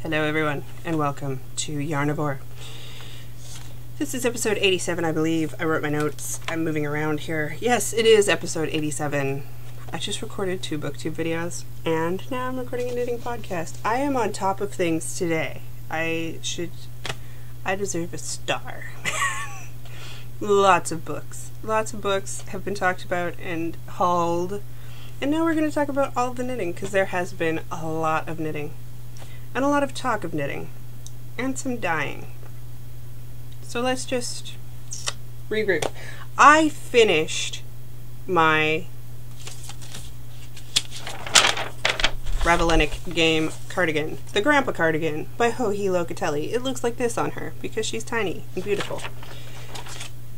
Hello everyone, and welcome to Yarnivore. This is episode 87, I believe. I wrote my notes. I'm moving around here. Yes, it is episode 87. I just recorded 2 booktube videos, and now I'm recording a knitting podcast. I am on top of things today. I deserve a star. Lots of books. Lots of books have been talked about and hauled. And now we're going to talk about all of the knitting, because there has been a lot of knitting. And a lot of talk of knitting. And some dyeing. So let's just regroup. I finished my Ravellinic game cardigan. The Grandpa Cardigan by Joji Locatelli. It looks like this on her, because she's tiny and beautiful.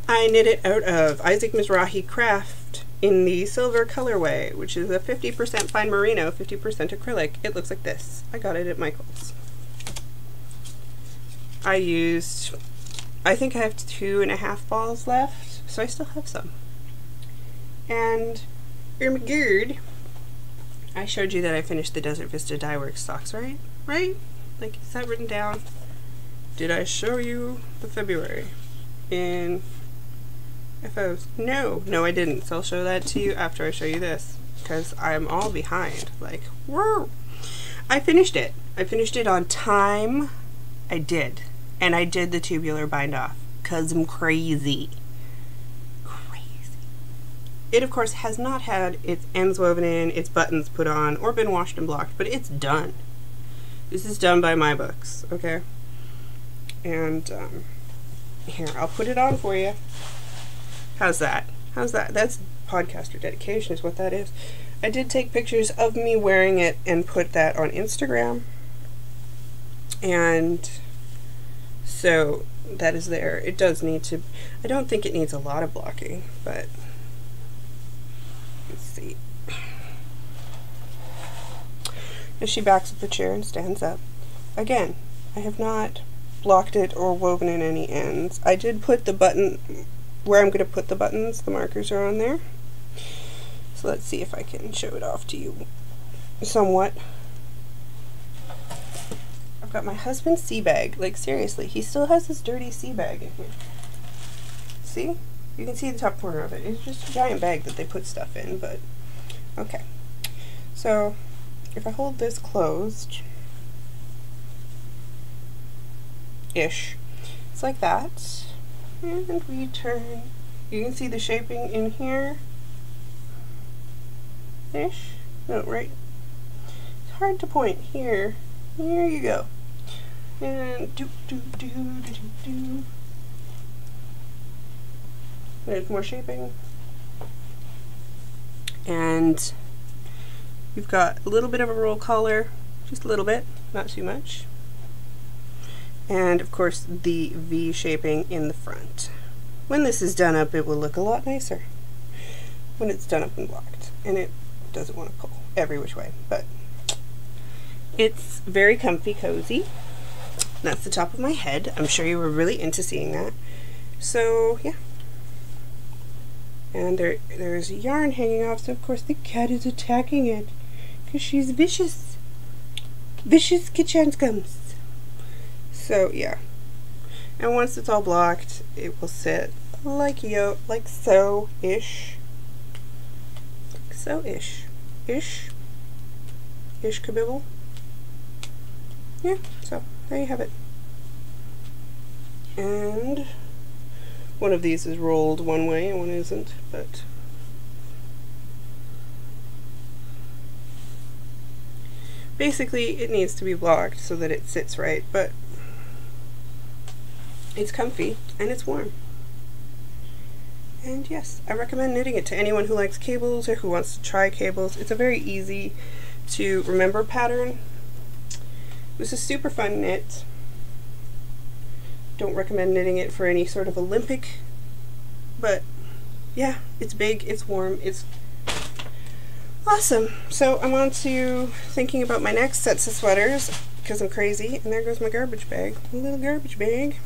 I knit it out of Isaac Mizrahi Craft in the silver colorway, which is a 50% fine merino, 50% acrylic. It looks like this. I got it at Michael's. I think I have 2.5 balls left, so I still have some. And good. I showed you that I finished the Desert Vista Dye Works socks, right? Right? Like, is that written down? Did I show you the February in FOs? No, I didn't. So I'll show that to you after I show you this, because I'm all behind. Like, whoa! I finished it. I finished it on time. I did. And I did the tubular bind off, because I'm crazy. It, of course, has not had its ends woven in, its buttons put on, or been washed and blocked, but it's done. This is done by my books, okay? And, here, I'll put it on for you. How's that? How's that? That's podcaster dedication is what that is. I did take pictures of me wearing it and put that on Instagram. And so that is there. It does need to, I don't think it needs a lot of blocking, but let's see. As she backs up the chair and stands up. Again, I have not blocked it or woven in any ends. I did put the button where I'm going to put the buttons. The markers are on there. So let's see if I can show it off to you somewhat. I've got my husband's sea bag. Like, seriously, he still has this dirty sea bag in here. See? You can see the top corner of it. It's just a giant bag that they put stuff in, but okay. So, if I hold this closed, ish, it's like that. And we turn. You can see the shaping in here. Ish. No, right. It's hard to point here. Here you go. And do. There's more shaping. And you've got a little bit of a roll collar, just a little bit, not too much. And of course the V shaping in the front. When this is done up, it will look a lot nicer when it's done up and blocked. And it doesn't want to pull every which way, but it's very comfy, cozy. That's the top of my head. I'm sure you were really into seeing that. So yeah. And there's yarn hanging off, so of course the cat is attacking it, because she's vicious. Vicious kitchen scums. So yeah. And once it's all blocked, it will sit like so-ish. Like so-ish. Ish kabibble. Yeah, so there you have it. And one of these is rolled one way and one isn't, but basically it needs to be blocked so that it sits right, but it's comfy and it's warm. And yes, I recommend knitting it to anyone who likes cables or who wants to try cables. It's a very easy to remember pattern. This is super fun knit. Don't recommend knitting it for any sort of Olympic, but yeah, it's big, it's warm, it's awesome. So I'm on to thinking about my next sets of sweaters, because I'm crazy, and there goes my garbage bag, my little garbage bag.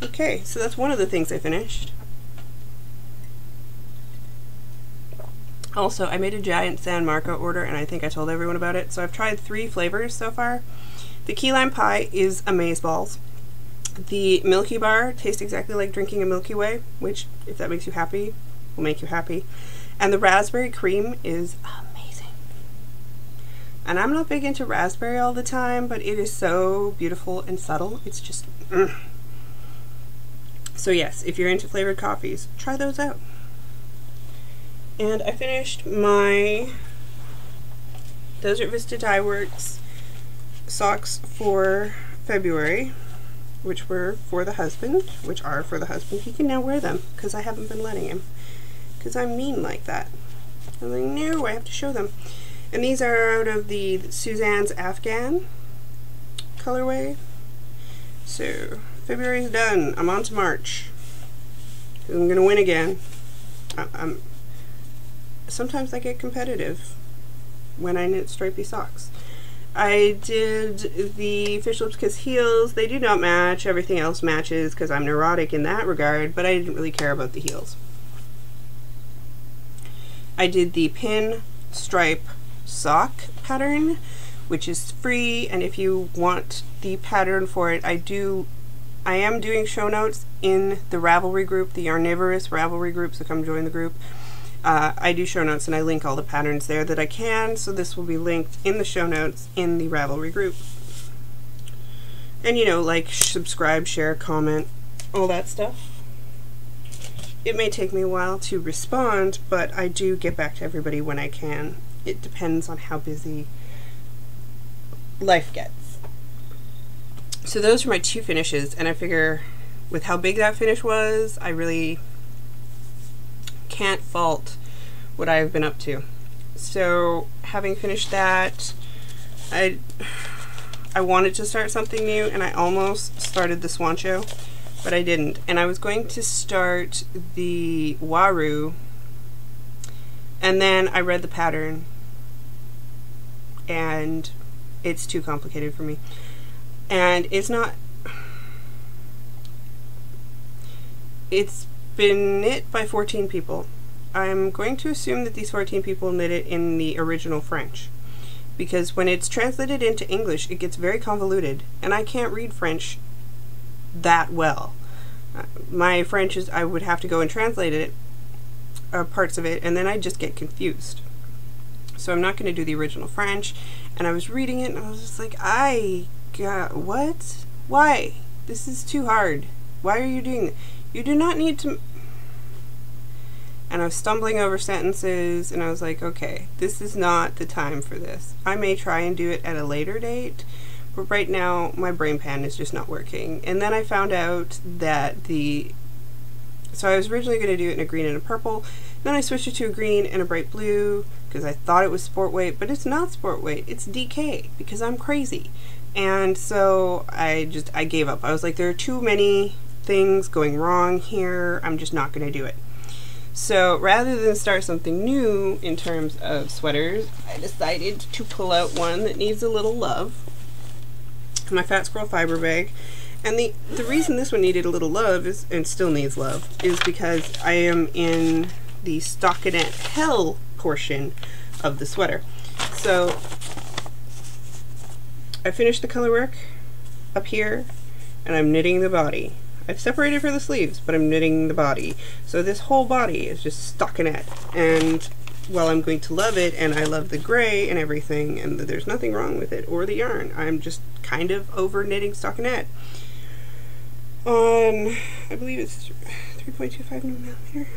Okay, so that's one of the things I finished. Also, I made a giant San Marco order, and I think I told everyone about it. So I've tried 3 flavors so far. The key lime pie is amazeballs. The Milky Bar tastes exactly like drinking a Milky Way, which, if that makes you happy, will make you happy. And the raspberry cream is amazing. And I'm not big into raspberry all the time, but it is so beautiful and subtle. It's just, So yes, if you're into flavored coffees, try those out. And I finished my Desert Vista Dye Works socks for February, which were for the husband, He can now wear them, because I haven't been letting him. Because I'm mean like that. I'm like, no, I have to show them. And these are out of the Suzanne's Afghan colorway. So, February's done. I'm on to March. I'm going to win again. Sometimes I get competitive when I knit stripy socks. I did the Fish Lips Kiss heels. They do not match. Everything else matches because I'm neurotic in that regard, but I didn't really care about the heels. I did the pin stripe sock pattern, which is free, and if you want the pattern for it, I am doing show notes in the Ravelry group, the Yarnivorous Ravelry group, so come join the group. I do show notes and I link all the patterns there that I can, so this will be linked in the show notes in the Ravelry group. And you know, like, subscribe, share, comment, all that stuff. It may take me a while to respond, but I do get back to everybody when I can. It depends on how busy life gets. So those are my two finishes, and I figure with how big that finish was, I really can't fault what I've been up to. So having finished that, I wanted to start something new, and I almost started the Swan Show, but I didn't. And I was going to start the Waru, and then I read the pattern, and it's too complicated for me. And it's been knit by 14 people. I'm going to assume that these 14 people knit it in the original French, because when it's translated into English, it gets very convoluted, and I can't read French that well. My French is, I would have to go and translate it, parts of it, and then I just get confused. So I'm not going to do the original French, and I was reading it, and I was just like, what? Why? This is too hard. Why are you doing it? You do not need to... And I was stumbling over sentences, and I was like, okay, this is not the time for this. I may try and do it at a later date, but right now my brain pan is just not working. And then I found out that so I was originally going to do it in a green and a purple, then I switched it to a green and a bright blue, because I thought it was sport weight, but it's not sport weight, it's DK, because I'm crazy. And so I gave up. I was like, there are too many things going wrong here, I'm just not going to do it. So rather than start something new in terms of sweaters, I decided to pull out one that needs a little love. My Fat Squirrel fiber bag. And the reason this one needed a little love is, and still needs love, is because I am in the stockinette hell portion of the sweater. So I finished the color work up here, and I'm knitting the body. I've separated for the sleeves, but I'm knitting the body. So this whole body is just stockinette. And while I'm going to love it, and I love the gray and everything, and there's nothing wrong with it, or the yarn, I'm just kind of over knitting stockinette. On, I believe it's 3.25 millimeter.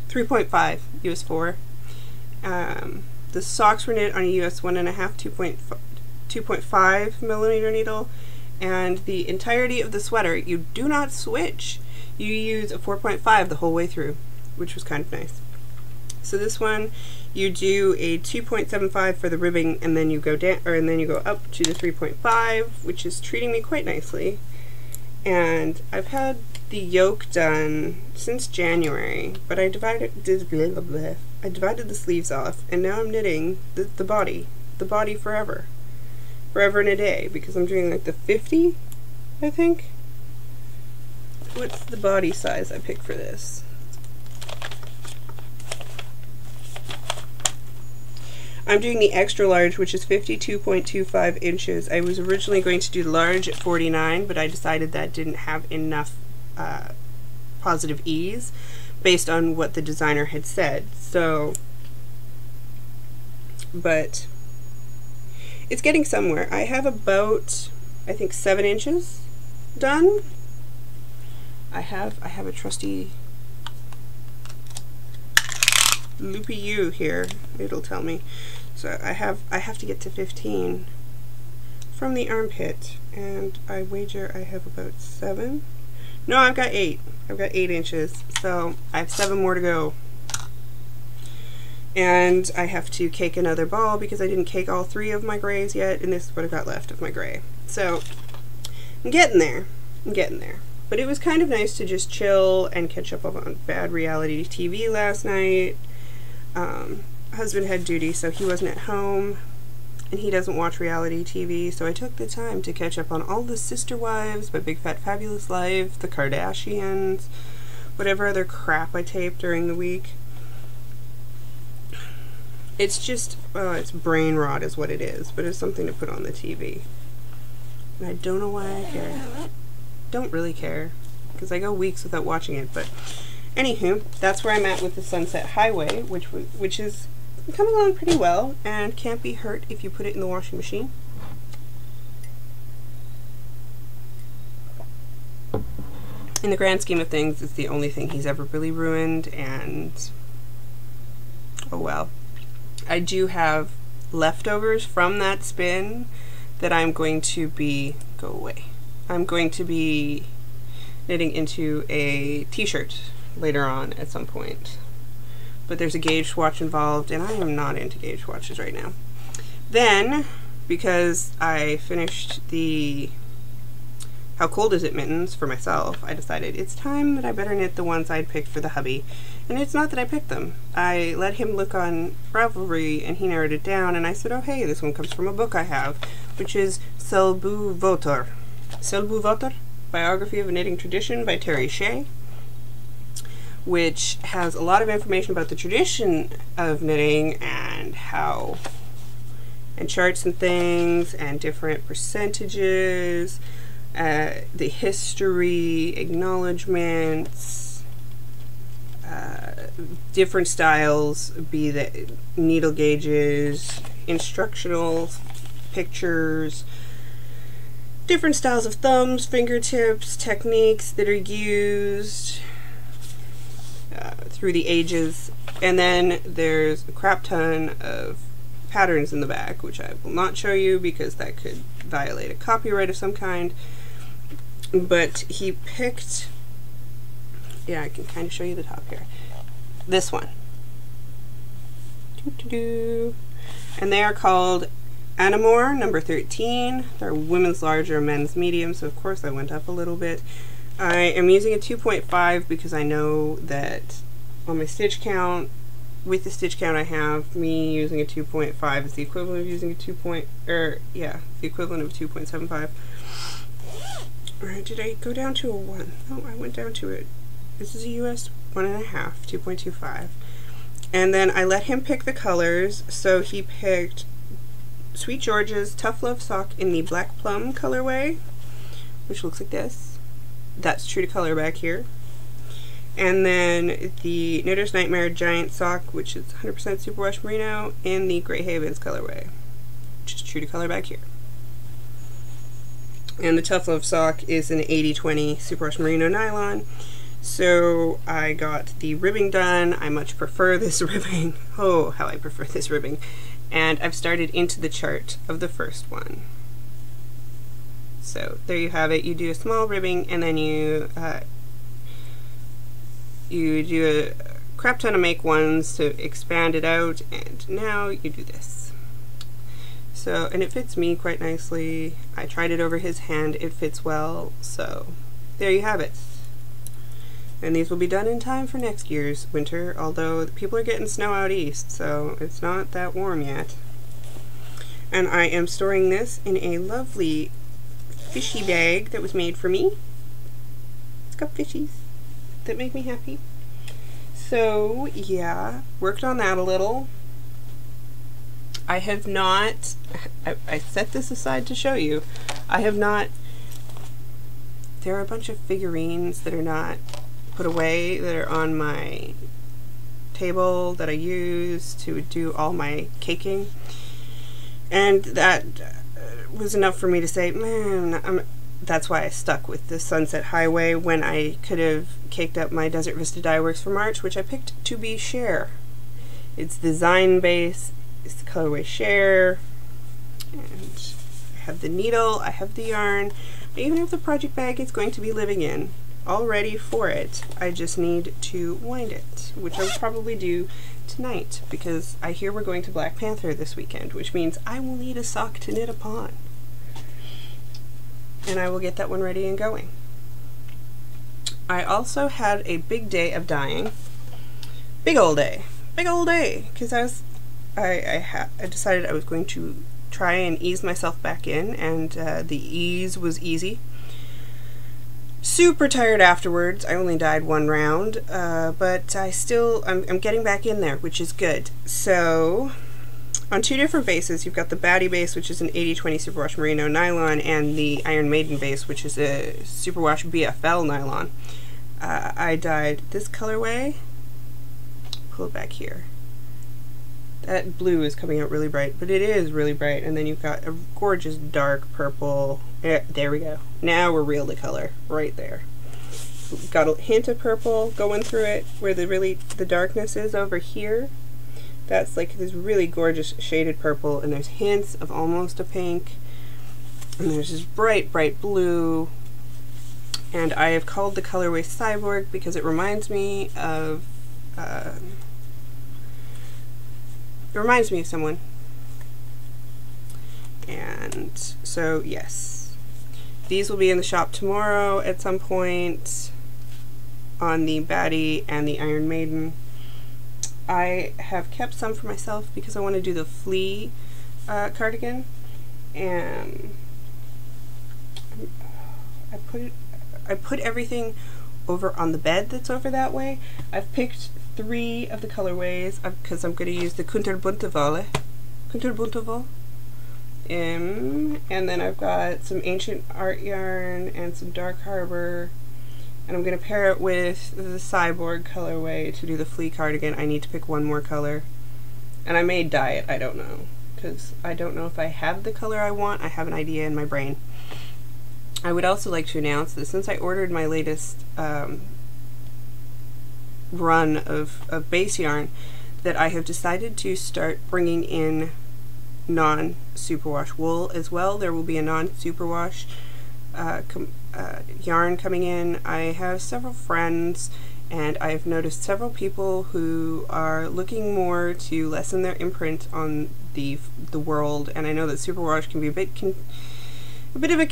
3.5 US 4. The socks were knit on a US 1.5, 2.5 millimeter needle. And the entirety of the sweater, you do not switch. You use a 4.5 the whole way through, which was kind of nice. So this one, you do a 2.75 for the ribbing, and then you go down, and then you go up to the 3.5, which is treating me quite nicely. And I've had the yoke done since January, but I divided the sleeves off, and now I'm knitting the body forever and a day, because I'm doing like the 50, I think. What's the body size I picked for this? I'm doing the extra large, which is 52.25 inches. I was originally going to do the large at 49, but I decided that didn't have enough positive ease based on what the designer had said. So, but it's getting somewhere. I have about, I think, 7 inches done. I have a trusty loopy U here. It'll tell me. So I have to get to 15 from the armpit, and I wager I have about 7. No, I've got 8. I've got 8 inches, so I have 7 more to go. And I have to cake another ball because I didn't cake all 3 of my grays yet, and this is what I've got left of my gray. So I'm getting there. I'm getting there. But it was kind of nice to just chill and catch up on bad reality TV last night. Husband had duty, so he wasn't at home, and he doesn't watch reality TV, so I took the time to catch up on all the Sister Wives, My Big Fat Fabulous Life, The Kardashians, whatever other crap I taped during the week. It's just, it's brain rot is what it is, but it's something to put on the TV. And I don't know why I care. Don't really care, because I go weeks without watching it, but anywho, that's where I'm at with the Sunset Highway, which is coming along pretty well and can't be hurt if you put it in the washing machine. In the grand scheme of things, it's the only thing he's ever really ruined, and oh well. I do have leftovers from that spin that I'm going to be, go away. I'm going to be knitting into a t-shirt later on at some point. But there's a gauge swatch involved, and I am not into gauge swatches right now. Then, because I finished the How Cold Is It Mittens for myself, I decided it's time that I better knit the ones I'd picked for the hubby. And it's not that I picked them. I let him look on Ravelry, and he narrowed it down, and I said, oh hey, this one comes from a book I have, which is Selbu Votor. Selbu Votor? Biography of a Knitting Tradition by Terry Shea, which has a lot of information about the tradition of knitting and how, and charts and things, and different percentages, the history, acknowledgements, different styles, be that needle gauges, instructional pictures, different styles of thumbs, fingertips, techniques that are used through the ages, and then there's a crap ton of patterns in the back, which I will not show you because that could violate a copyright of some kind. But he picked, yeah, I can kind of show you the top here. This one. And they are called Anamore number 13. They're women's large or men's medium, so of course I went up a little bit. I am using a 2.5 because I know that on my stitch count, with the stitch count I have, me using a 2.5 is the equivalent of using a the equivalent of 2.75. Or did I go down to a 1? No, I went down to it. This is a US 1.5, 2.25. And then I let him pick the colors, so he picked Sweet George's Tough Love Sock in the Black Plum colorway, which looks like this. That's true to color back here. And then the Knitter's Nightmare Giant Sock, which is 100% Superwash Merino, in the Grey Havens colorway, which is true to color back here. And the Tough Love Sock is an 80/20 Superwash Merino nylon. So I got the ribbing done. I much prefer this ribbing. Oh, how I prefer this ribbing. And I've started into the chart of the first one. So there you have it. You do a small ribbing, and then you do a crap ton of make ones to expand it out, and now you do this. So, and it fits me quite nicely. I tried it over his hand. It fits well. So there you have it. And these will be done in time for next year's winter, although people are getting snow out east, so it's not that warm yet. And I am storing this in a lovely fishy bag that was made for me. It's got fishies that make me happy. So yeah, worked on that a little. I have not, I set this aside to show you, I have not, there are a bunch of figurines that are not put away that are on my table that I use to do all my caking, and that was enough for me to say, man, that's why I stuck with the Sunset Highway when I could have caked up my Desert Vista Dye Works for March, which I picked to be Share. It's design base, it's the colorway Share, and I have the needle, I have the yarn, I even have the project bag it's going to be living in, all ready for it. I just need to wind it, which I will probably do tonight, because I hear we're going to Black Panther this weekend, which means I will need a sock to knit upon. And I will get that one ready and going. I also had a big day of dyeing. Big old day, because I decided I was going to try and ease myself back in, and the ease was easy. Super tired afterwards. I only dyed one round, but I'm getting back in there, which is good. So, on two different bases, you've got the Baddie base, which is an 80/20 Superwash Merino nylon, and the Iron Maiden base, which is a Superwash BFL nylon. I dyed this colorway. Pull it back here. That blue is coming out really bright, but it is really bright. And then you've got a gorgeous dark purple. There we go. Now we're real to color, right there. We've got a hint of purple going through it, where the darkness is over here. That's like this really gorgeous shaded purple, and there's hints of almost a pink, and there's this bright, bright blue. And I have called the colorway Cyborg because it reminds me of someone. And so yes, these will be in the shop tomorrow at some point on the Baddie and the Iron Maiden. I have kept some for myself because I want to do the flea cardigan, and I put everything over on the bed that's over that way. I've picked 3 of the colorways because I'm going to use the Kunterbuntewolle, and then I've got some Ancient Art yarn and some Dark Harbor, and I'm going to pair it with the Cyborg colorway to do the flea cardigan. I need to pick one more color, and I may dye it, I don't know, because I don't know if I have the color I want. I have an idea in my brain. I would also like to announce that since I ordered my latest run of base yarn, that I have decided to start bringing in non-superwash wool as well. There will be a non-superwash yarn coming in. I have several friends, and I've noticed several people who are looking more to lessen their imprint on the world, and I know that superwash can be a bit of a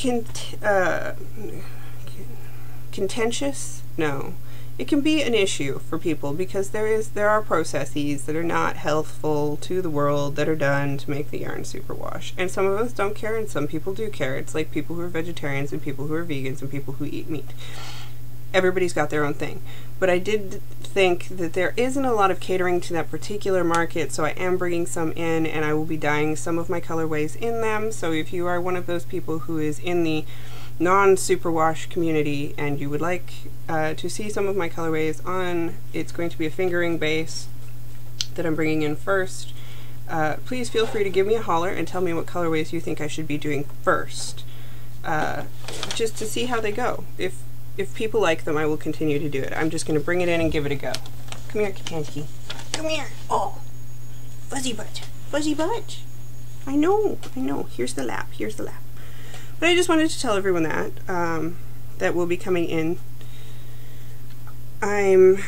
contentious? No. It can be an issue for people because there are processes that are not healthful to the world that are done to make the yarn superwash. And some of us don't care and some people do care. It's like people who are vegetarians and people who are vegans and people who eat meat. Everybody's got their own thing. But I did think that there isn't a lot of catering to that particular market, so I am bringing some in, and I will be dyeing some of my colorways in them. So if you are one of those people who is in the non-superwash community and you would like to see some of my colorways on, it's going to be a fingering base that I'm bringing in first. Please feel free to give me a holler and tell me what colorways you think I should be doing first, just to see how they go. If people like them, I will continue to do it. I'm just going to bring it in and give it a go. Come here, Kapansky. Come here. Oh, fuzzy butt. Fuzzy butt. I know. Here's the lap. Here's the lap. But I just wanted to tell everyone that, that will be coming in. And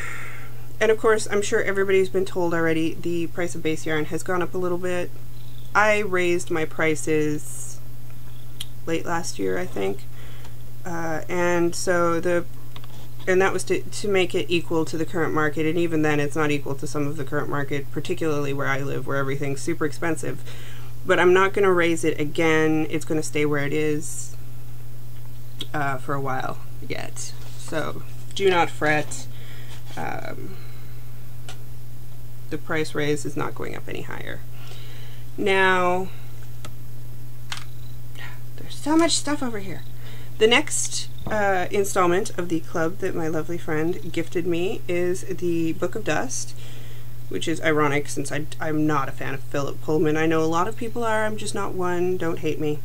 of course, I'm sure everybody's been told already, the price of base yarn has gone up a little bit. I raised my prices late last year, I think. And that was to make it equal to the current market, and even then it's not equal to some of the current market, particularly where I live, where everything's super expensive. But I'm not going to raise it again. It's going to stay where it is for a while yet. So do not fret. The price raise is not going up any higher. Now, there's so much stuff over here. The next installment of the club that my lovely friend gifted me is the Book of Dust, which is ironic since I'm not a fan of Philip Pullman. I know a lot of people are, I'm just not one. Don't hate me.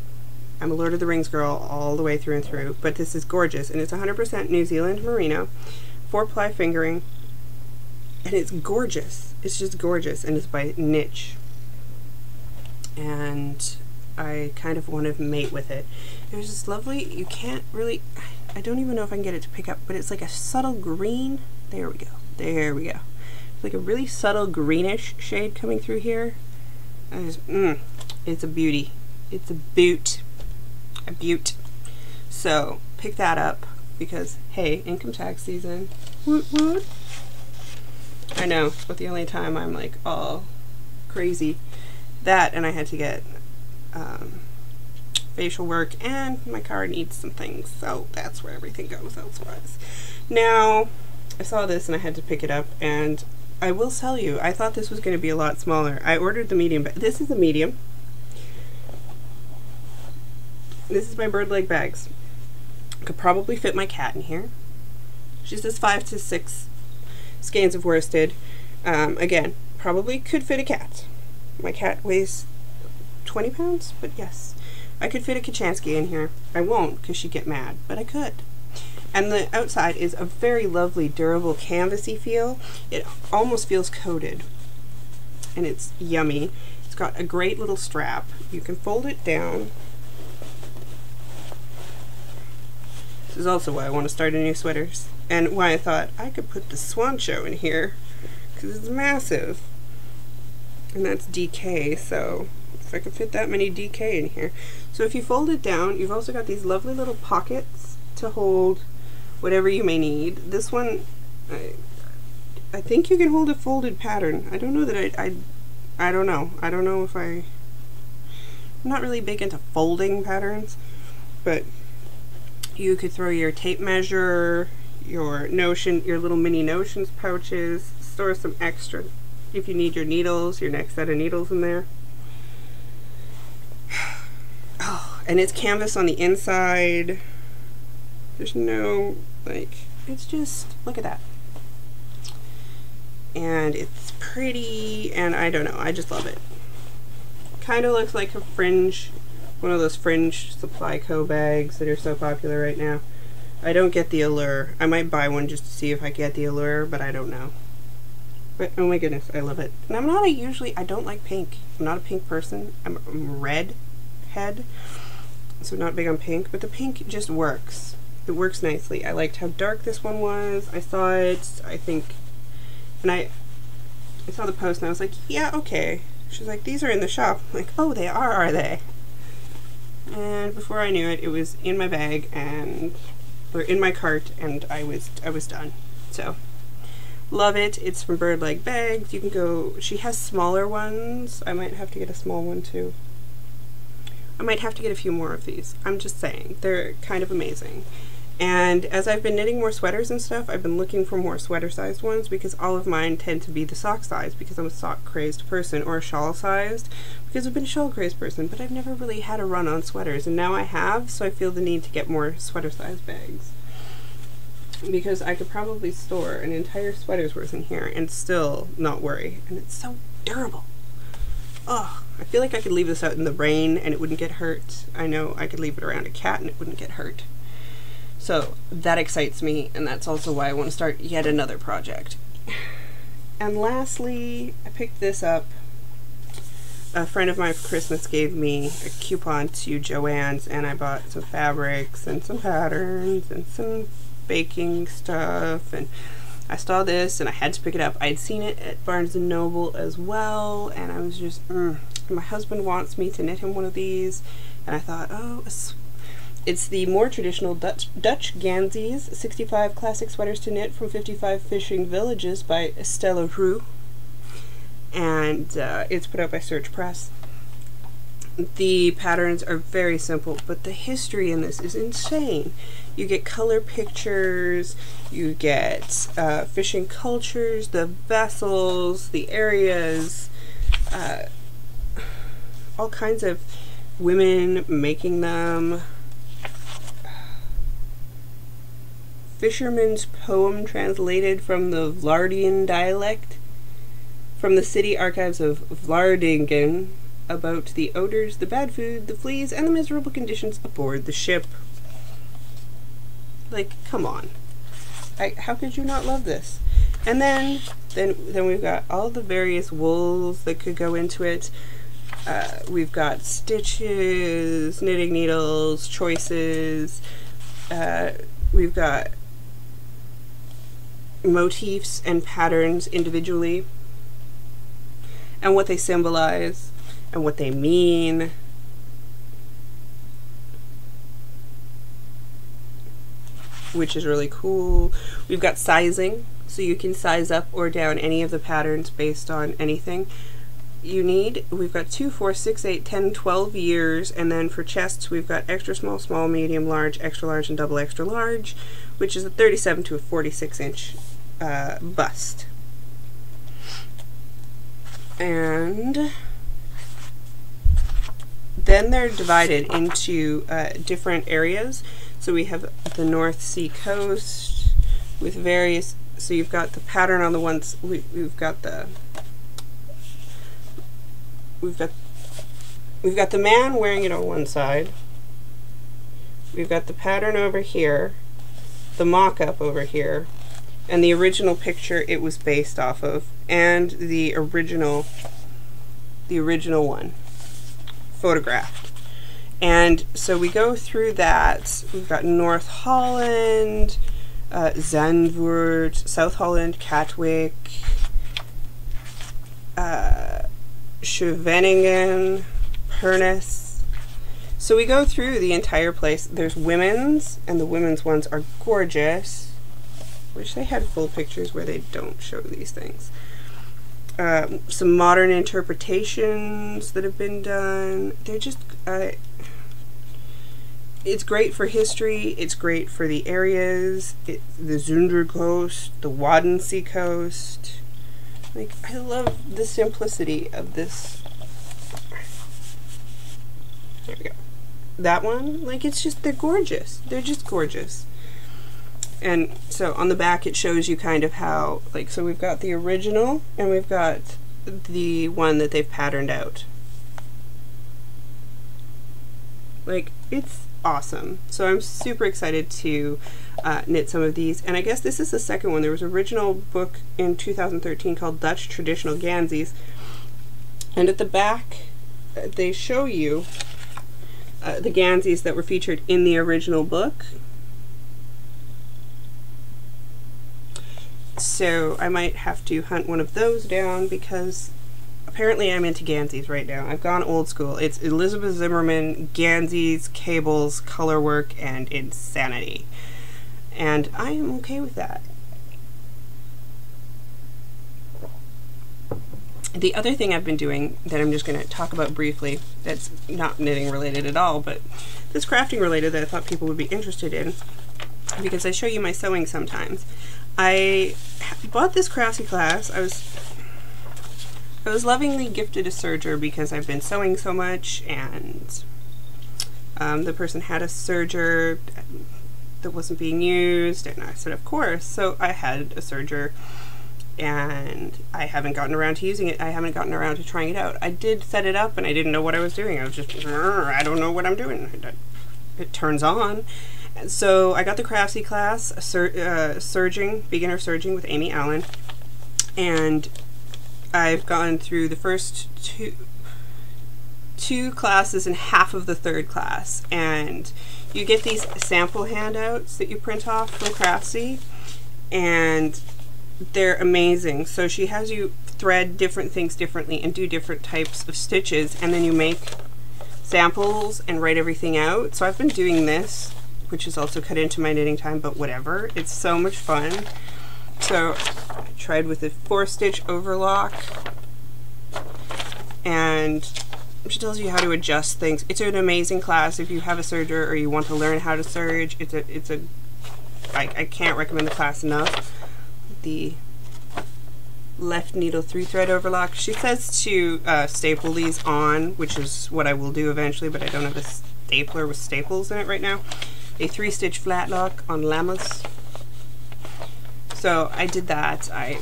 I'm a Lord of the Rings girl all the way through and through, but this is gorgeous, and it's 100% New Zealand merino, 4-ply fingering, and it's gorgeous. It's just gorgeous, and it's by Niche. And I kind of want to mate with it. There's this lovely, you can't really, I don't even know if I can get it to pick up, but it's like a subtle green. There we go. There we go. Like a really subtle greenish shade coming through here. It's a beauty. It's a beaut. A beaut. So pick that up because, hey, income tax season. Woot woot. I know, but the only time I'm like all crazy. That, and I had to get facial work, and my car needs some things, so that's where everything goes elsewise. Now, I saw this and I had to pick it up, and I will tell you, I thought this was going to be a lot smaller. I ordered the medium, but this is a medium. This is my bird leg bags. Could probably fit my cat in here. She says 5 to 6 skeins of worsted. Again, probably could fit a cat. My cat weighs 20 pounds, but yes. I could fit a Kachansky in here. I won't, because she'd get mad, but I could. And the outside is a very lovely, durable, canvasy feel. It almost feels coated. And it's yummy. It's got a great little strap. You can fold it down. This is also why I want to start a new sweaters. And why I thought I could put the Swancho in here, because it's massive. And that's DK, so if I could fit that many DK in here. So if you fold it down, you've also got these lovely little pockets to hold whatever you may need. This one, I think you can hold a folded pattern. I don't know that I don't know. I don't know if I'm not really big into folding patterns, but you could throw your tape measure, your notion, your little mini notions pouches, store some extra if you need your needles, your next set of needles in there. Oh, and it's canvas on the inside. There's no, like, it's just, look at that. And it's pretty, and I don't know, I just love it. Kind of looks like a fringe, one of those fringe Supply Co bags that are so popular right now. I don't get the allure. I might buy one just to see if I get the allure, but I don't know. But oh my goodness, I love it. And I'm not I don't like pink. I'm not a pink person. I'm a red head, so not big on pink, but the pink just works. It works nicely. I liked how dark this one was. I saw it, I think, and I saw the post and I was like, yeah, okay. She's like, these are in the shop. I'm like, oh, they are they? And before I knew it, it was in my bag or in my cart, and I was done. So love it. It's from Bird Leg Bags. You can go, she has smaller ones. I might have to get a small one too. I might have to get a few more of these. I'm just saying, they're kind of amazing. And as I've been knitting more sweaters and stuff, I've been looking for more sweater sized ones, because all of mine tend to be the sock size, because I'm a sock crazed person, or a shawl sized because I've been a shawl crazed person, but I've never really had a run on sweaters, and now I have, so I feel the need to get more sweater sized bags, because I could probably store an entire sweater's worth in here and still not worry. And it's so durable. Oh, I feel like I could leave this out in the rain and it wouldn't get hurt. I know I could leave it around a cat and it wouldn't get hurt. So that excites me, and that's also why I want to start yet another project. And lastly, I picked this up. A friend of mine for Christmas gave me a coupon to Joann's, and I bought some fabrics and some patterns and some baking stuff, and I saw this and I had to pick it up. I had seen it at Barnes & Noble as well, and I was just, my husband wants me to knit him one of these, and I thought, oh, it's the more traditional Dutch Gansies, 65 classic sweaters to knit from 55 fishing villages by Estella Roux, and it's put out by Search Press. The patterns are very simple, but the history in this is insane. You get color pictures, you get fishing cultures, the vessels, the areas. all kinds of women making them. Fisherman's poem translated from the Vlardian dialect from the city archives of Vlardingen about the odors, the bad food, the fleas, and the miserable conditions aboard the ship. Like, come on. How could you not love this? And then we've got all the various wools that could go into it. We've got stitches, knitting needles, choices. We've got motifs and patterns individually, and what they symbolize and what they mean. Which is really cool. We've got sizing, so you can size up or down any of the patterns based on anything you need. We've got 2, 4, 6, 8, 10, 12 years, and then for chests we've got extra small, small, medium, large, extra large, and double extra large, which is a 37 to a 46 inch bust. And then they're divided into different areas. So we have the North Sea coast with various, so you've got the pattern on the ones, we've got the man wearing it on one side. We've got the pattern over here, the mock-up over here, and the original picture it was based off of, and the original one photographed. And so we go through that. We've got North Holland, Zandvoort, South Holland, Katwijk, Scheveningen, Pernis. So we go through the entire place. There's women's, and the women's ones are gorgeous. Wish they had full pictures where they don't show these things. Some modern interpretations that have been done. They're just, it's great for history, it's great for the areas, the Zunder coast, the Waddensee coast. Like, I love the simplicity of this. There we go. That one, like, it's just, they're gorgeous. They're just gorgeous. And so on the back it shows you kind of how, like, so we've got the original and we've got the one that they've patterned out. Like, it's awesome. So I'm super excited to knit some of these. And I guess this is the second one. There was an original book in 2013 called Dutch Traditional Ganzies. And at the back they show you the Ganzies that were featured in the original book. So I might have to hunt one of those down because apparently I'm into Ganzies right now. I've gone old school. It's Elizabeth Zimmerman, Ganzies, cables, color work, and insanity. And I am okay with that. The other thing I've been doing that I'm just going to talk about briefly, that's not knitting related at all, but this crafting related that I thought people would be interested in, because I show you my sewing sometimes. I bought this crafty class. I was lovingly gifted a serger because I've been sewing so much, and the person had a serger that wasn't being used, and I said of course. So I had a serger, and I haven't gotten around to using it. I haven't gotten around to trying it out. I did set it up and I didn't know what I was doing. I was just, I don't know what I'm doing. It turns on. And so I got the Craftsy class, Serging, Beginner Serging with Amy Allen, and I've gone through the first two classes and half of the third class, and you get these sample handouts that you print off from Craftsy, and they're amazing. So she has you thread different things differently and do different types of stitches, and then you make samples and write everything out. So I've been doing this, which is also cut into my knitting time, but whatever. It's so much fun. So I tried with a 4-stitch overlock, and she tells you how to adjust things. It's an amazing class if you have a serger or you want to learn how to serge. I can't recommend the class enough. The left needle 3-thread overlock. She says to staple these on, which is what I will do eventually, but I don't have a stapler with staples in it right now. A 3-stitch flat lock on llamas. So I did that. I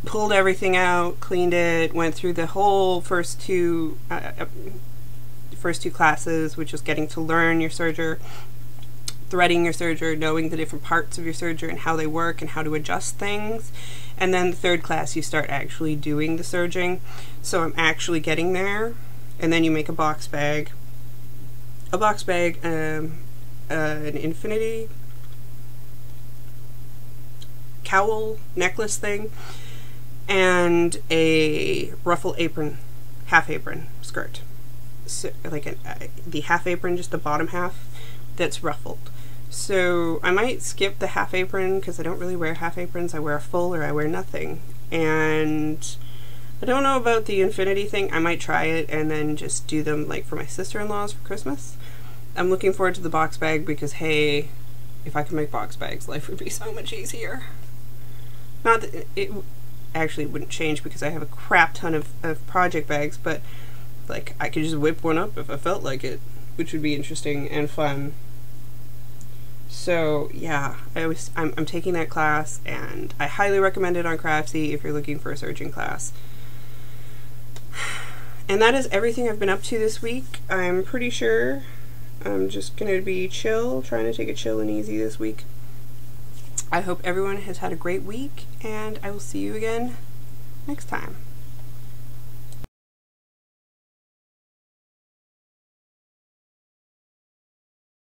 pulled everything out, cleaned it, went through the whole first two classes, which was getting to learn your serger, threading your serger, knowing the different parts of your serger and how they work and how to adjust things. And then the third class you start actually doing the serging. So I'm actually getting there. And then you make a box bag. An infinity cowl necklace thing, and a ruffle apron, half apron skirt. So, like the half apron, just the bottom half that's ruffled. So I might skip the half apron because I don't really wear half aprons. I wear a full or I wear nothing. And I don't know about the infinity thing. I might try it and then just do them like for my sister-in-laws for Christmas. I'm looking forward to the box bag because, hey, if I could make box bags, life would be so much easier. Not that it actually wouldn't change because I have a crap ton of project bags, but like I could just whip one up if I felt like it, which would be interesting and fun. So yeah, I'm taking that class, and I highly recommend it on Craftsy if you're looking for a serging class. And that is everything I've been up to this week. I'm pretty sure I'm just gonna be chill, trying to take it chill and easy this week. I hope everyone has had a great week, and I will see you again next time.